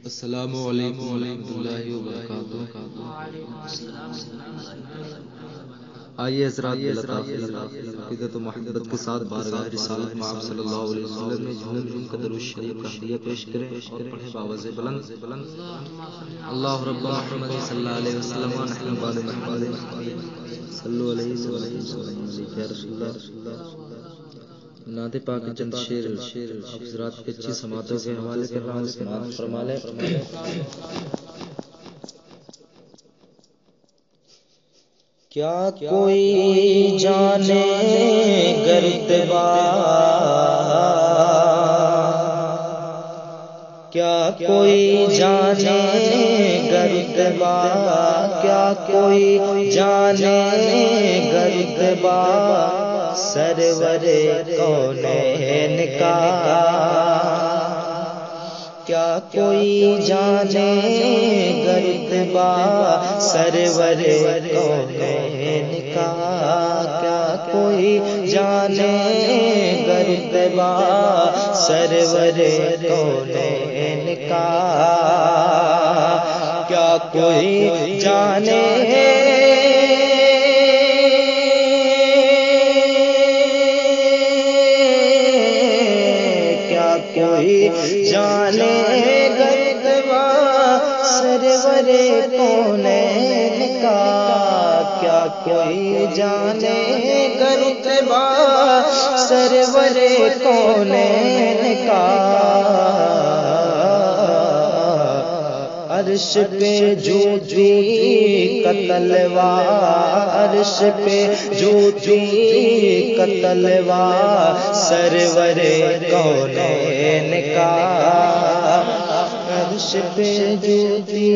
السلام علیکم ورحمۃ اللہ وبرکاتہ۔ آئیے حضرات عقیدت و محبت کے ساتھ بارگاہ رسالت میں آپ صلی اللہ علیہ وسلم میں جھوم جھوم کر درود شریف کا ہدیہ پیش کریں اور پڑھیں باوز بلند اللہ رب محمد صلی اللہ علیہ وسلم نحن بعد محمد صلو علیہ وسلم یا رسول اللہ۔ نعت پاک کے چند شعر آپ حضرات کے اچھی سماعتوں کے حوالے کر رہا ہوں، سماعت فرما لیں۔ کیا کوئی جانے گرتبا، کیا کوئی جانے گرتبا، کیا کوئی جانے گرتبا سرور کونین کا، کیا کوئی جانے گرتبا سرور کونین کا، کیا کوئی جانے گرتبا سرور کونین کا، کیا کوئی جانے کوئی جانے گرتبا سرور کونین کا، کیا کوئی جانے گرتبا سرور کونین کا، عرش پہ جوتی کا تلوار، عرش پہ جوتی کا تلوار سرور کونین کا، عرش پہ جوتی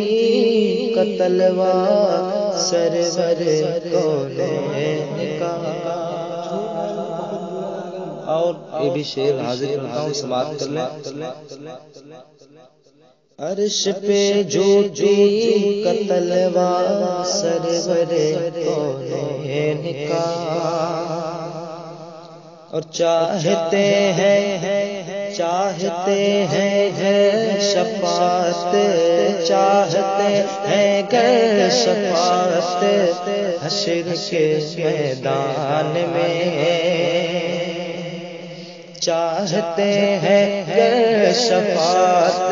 کا تلوار سرور کونین کا۔ اور یہ بھی شعر حاضر کرتا ہوں، سماعت کر لیں۔ عرش پہ جوتی کا تلوار سرور کونین کا، اور چاہتے ہیں شفاعت، چاہتے ہیں گر شفاعت حشر کے میدان میں، چاہتے ہیں گر شفاعت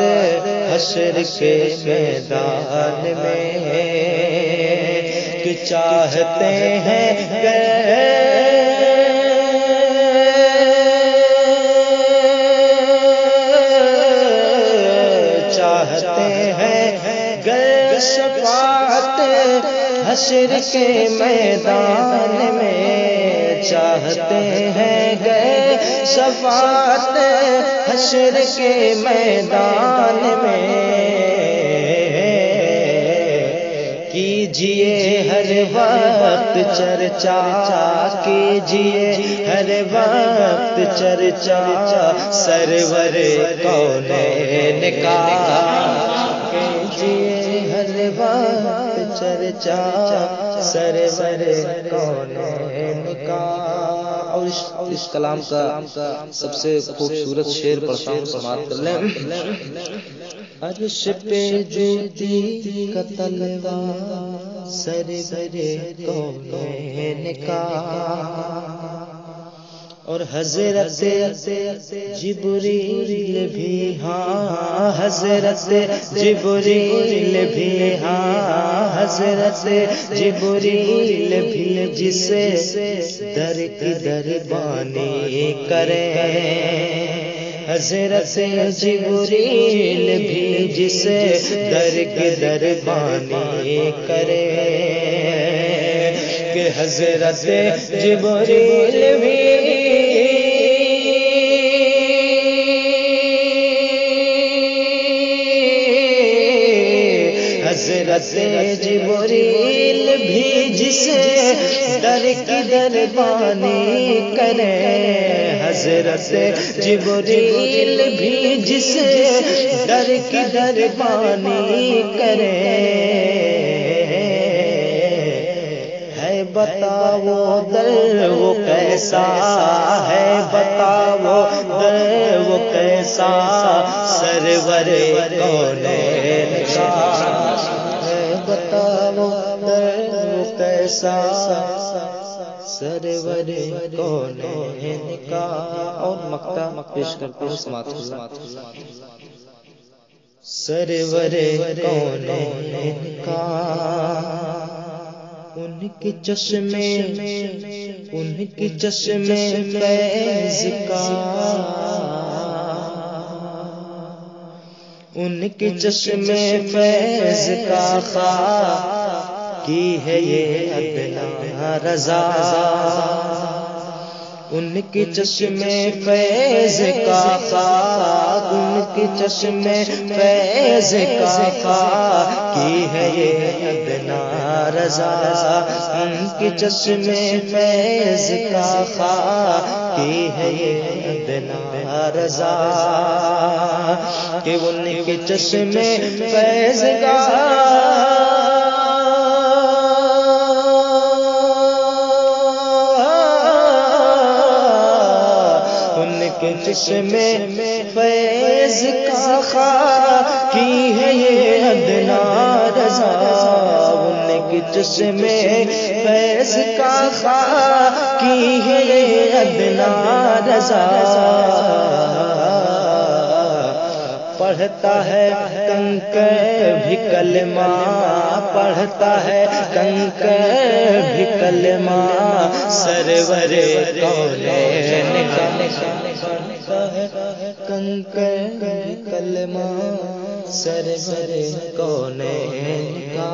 حشر کے میدان میں، کہ چاہتے ہیں گر شفاعت حشر کے میدان میں، چاہتے ہیں گر شفاعت حشر کے میدان میں، کیجئے ہر وقت چرچا، کیجئے ہر وقت چرچا سرور کونین کا، کیجئے ہر وقت چرچا سرور کونین کا۔ اور اس کلام کا سب سے خوبصورت شعر پڑھتا ہوں، سماعت کر لیں۔ عرش پہ جوتی کا تلوار سرور کونین کا، اور حضرت جبریل بھی، ہاں حضرت جبریل بھی، ہاں حضرت جبریل بھی جسے در کی دربانی کریں، حضرت جبریل بھی جسے در کی دربانی کریں، کہ حضرت جبریل بھی حضرت جبریل بھی جسے در کی دربانی کریں، حضرت جبریل بھی جسے در کی دربانی کریں، ہے بتاؤ در وہ کیسا ہے، بتاؤ در وہ کیسا سرور کونین کا ہے بتاؤ در کیسا سرور کونین کا. اور مقطع پیش کرتا ہوں سماعت اللہ. سرور کونین کا ان کے چشمے فیض کا ان کے چشمے فیض کا خواہ کی ہے یہ ادنا رضا. ان کے چشمے فیض کا خواہ ان کے چشمے فیض کا خواہ کی ہے یہ ادنا رضا. ان کے چشمے فیض کا خواہ کی ہے یہ ادنا رضا کہ ان کے چشمے فیض کا چشمے فیض کا خواہ کی ہے یہ ادنا رضا. ان کے چشمے فیض کا خواہ کی ہے یہ ادنا رضا. پڑھتا ہے کنکر بھی کلمہ پڑھتا ہے کنکر بھی کلمہ سرور کونین کا کنکر بھی کلمہ سرور کونین کا.